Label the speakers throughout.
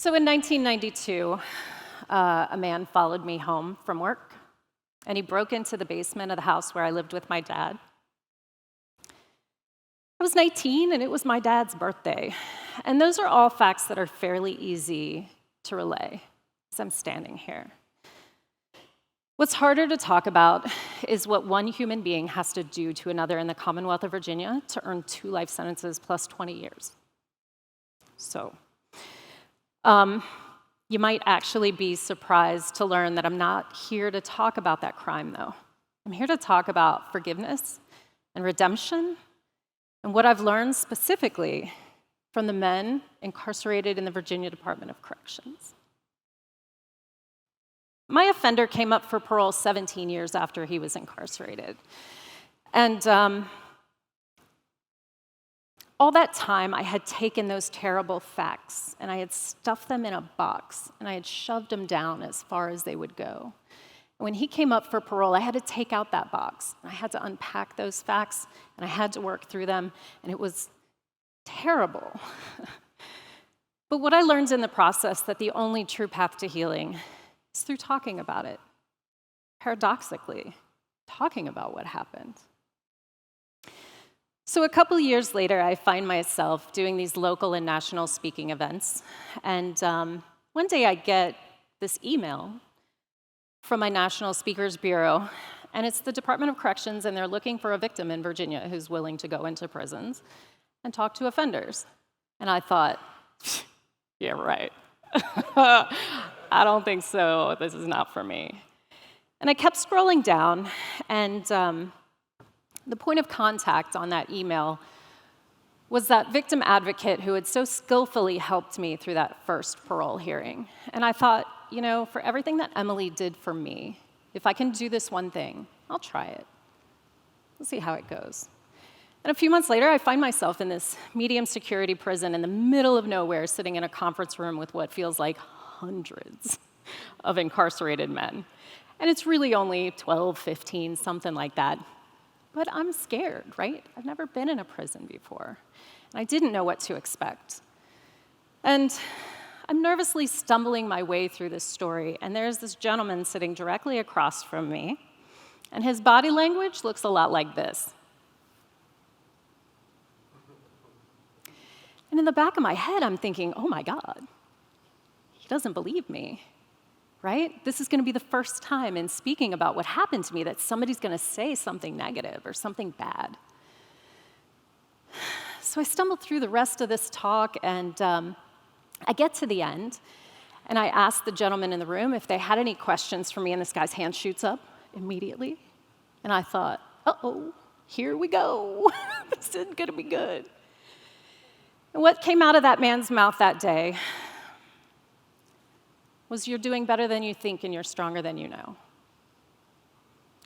Speaker 1: So in 1992, a man followed me home from work, and he broke into the basement of the house where I lived with my dad. I was 19, and it was my dad's birthday. And those are all facts that are fairly easy to relay as I'm standing here. What's harder to talk about is what one human being has to do to another in the Commonwealth of Virginia to earn 2 life sentences plus 20 years. So, you might actually be surprised to learn that I'm not here to talk about that crime, though. I'm here to talk about forgiveness and redemption and what I've learned specifically from the men incarcerated in the Virginia Department of Corrections. My offender came up for parole 17 years after he was incarcerated. And all that time, I had taken those terrible facts and I had stuffed them in a box and I had shoved them down as far as they would go. And when he came up for parole, I had to take out that box. I had to unpack those facts and I had to work through them, and it was terrible. But what I learned in the process, that the only true path to healing is through talking about it. Paradoxically, talking about what happened. So a couple years later, I find myself doing these local and national speaking events. And one day I get this email from my National Speakers Bureau, and it's the Department of Corrections, and they're looking for a victim in Virginia who's willing to go into prisons and talk to offenders. And I thought, yeah, right. I don't think so. This is not for me. And I kept scrolling down, and the point of contact on that email was that victim advocate who had so skillfully helped me through that first parole hearing. And I thought, for everything that Emily did for me, if I can do this one thing, I'll try it. We'll see how it goes. And a few months later, I find myself in this medium security prison in the middle of nowhere, sitting in a conference room with what feels like hundreds of incarcerated men. And it's really only 12, 15, something like that. But I'm scared, right? I've never been in a prison before, and I didn't know what to expect. And I'm nervously stumbling my way through this story, and there's this gentleman sitting directly across from me, and his body language looks a lot like this. And in the back of my head, I'm thinking, oh my God, he doesn't believe me. Right? This is going to be the first time in speaking about what happened to me that somebody's going to say something negative or something bad. So I stumbled through the rest of this talk, and I get to the end, and I asked the gentleman in the room if they had any questions for me, and this guy's hand shoots up immediately. And I thought, uh-oh, here we go. This isn't going to be good. And what came out of that man's mouth that day was, you're doing better than you think and you're stronger than you know.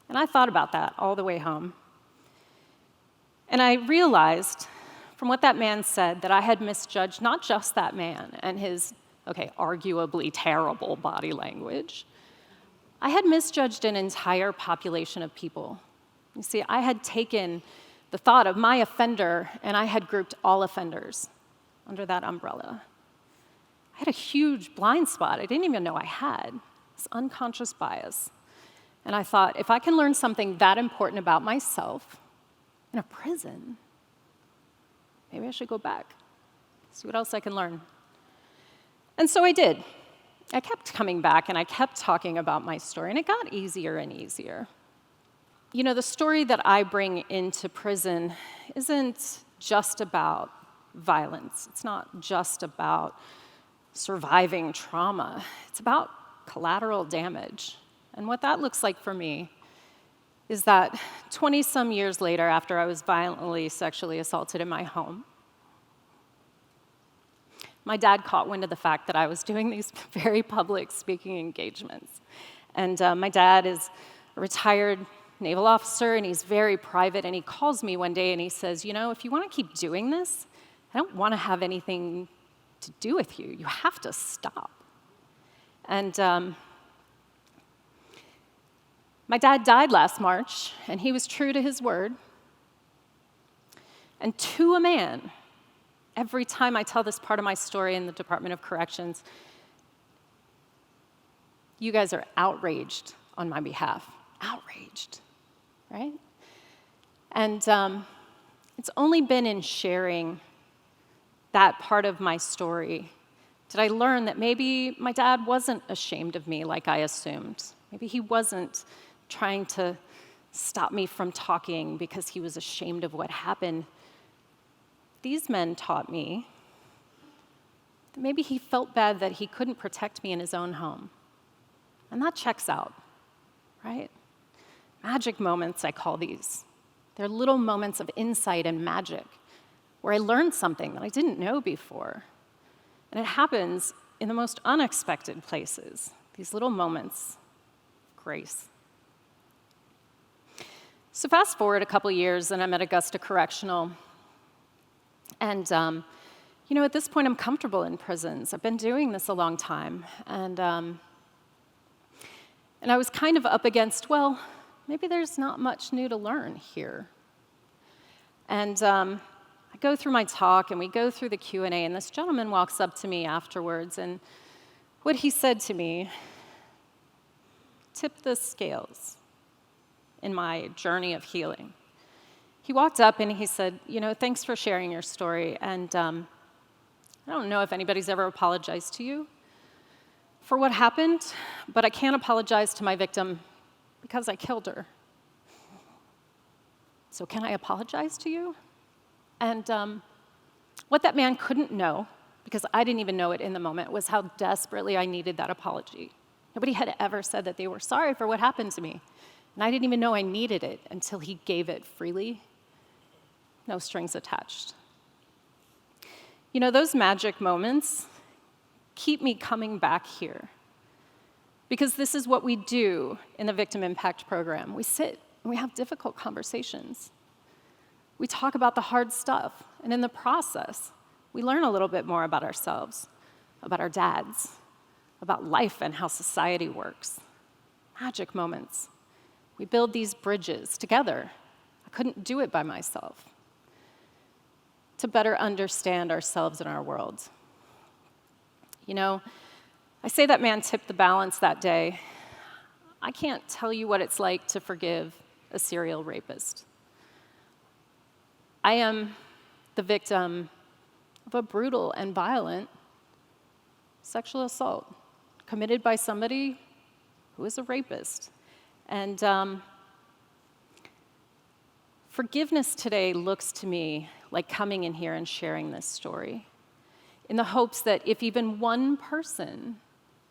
Speaker 1: And I thought about that all the way home. And I realized from what that man said that I had misjudged not just that man and his, arguably terrible body language. I had misjudged an entire population of people. You see, I had taken the thought of my offender and I had grouped all offenders under that umbrella. I had a huge blind spot I didn't even know I had, this unconscious bias. And I thought, if I can learn something that important about myself in a prison, maybe I should go back, see what else I can learn. And so I did. I kept coming back and I kept talking about my story, and it got easier and easier. The story that I bring into prison isn't just about violence. It's not just about surviving trauma. It's about collateral damage. And what that looks like for me is that 20-some years later, after I was violently sexually assaulted in my home, my dad caught wind of the fact that I was doing these very public speaking engagements. And my dad is a retired naval officer, and he's very private, and he calls me one day and he says, if you want to keep doing this, I don't want to have anything to do with you. You have to stop. And my dad died last March, and he was true to his word. And to a man, every time I tell this part of my story in the Department of Corrections, you guys are outraged on my behalf. Outraged, right? And it's only been in sharing that part of my story did I learn that maybe my dad wasn't ashamed of me like I assumed. Maybe he wasn't trying to stop me from talking because he was ashamed of what happened. These men taught me that maybe he felt bad that he couldn't protect me in his own home. And that checks out, right? Magic moments, I call these. They're little moments of insight and magic where I learned something that I didn't know before. And it happens in the most unexpected places, these little moments of grace. So fast forward a couple years, and I'm at Augusta Correctional. And, at this point, I'm comfortable in prisons. I've been doing this a long time. And I was kind of up against, well, maybe there's not much new to learn here. And I go through my talk, and we go through the Q&A, and this gentleman walks up to me afterwards, and what he said to me tipped the scales in my journey of healing. He walked up, and he said, thanks for sharing your story, and I don't know if anybody's ever apologized to you for what happened, but I can't apologize to my victim because I killed her. So can I apologize to you? And what that man couldn't know, because I didn't even know it in the moment, was how desperately I needed that apology. Nobody had ever said that they were sorry for what happened to me. And I didn't even know I needed it until he gave it freely, no strings attached. Those magic moments keep me coming back here, because this is what we do in the Victim Impact Program. We sit and we have difficult conversations. We talk about the hard stuff, and in the process, we learn a little bit more about ourselves, about our dads, about life and how society works. Magic moments. We build these bridges together. I couldn't do it by myself. To better understand ourselves and our world. I say that man tipped the balance that day. I can't tell you what it's like to forgive a serial rapist. I am the victim of a brutal and violent sexual assault committed by somebody who is a rapist. And forgiveness today looks to me like coming in here and sharing this story in the hopes that if even one person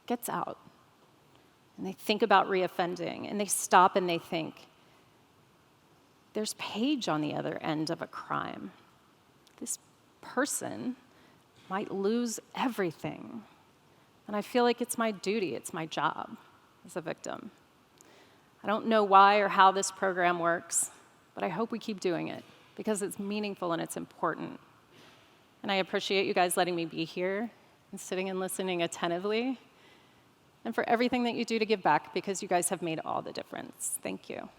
Speaker 1: gets out and they think about reoffending and they stop and they think, there's Paige on the other end of a crime. This person might lose everything. And I feel like it's my duty, it's my job as a victim. I don't know why or how this program works, but I hope we keep doing it because it's meaningful and it's important. And I appreciate you guys letting me be here and sitting and listening attentively, and for everything that you do to give back, because you guys have made all the difference. Thank you.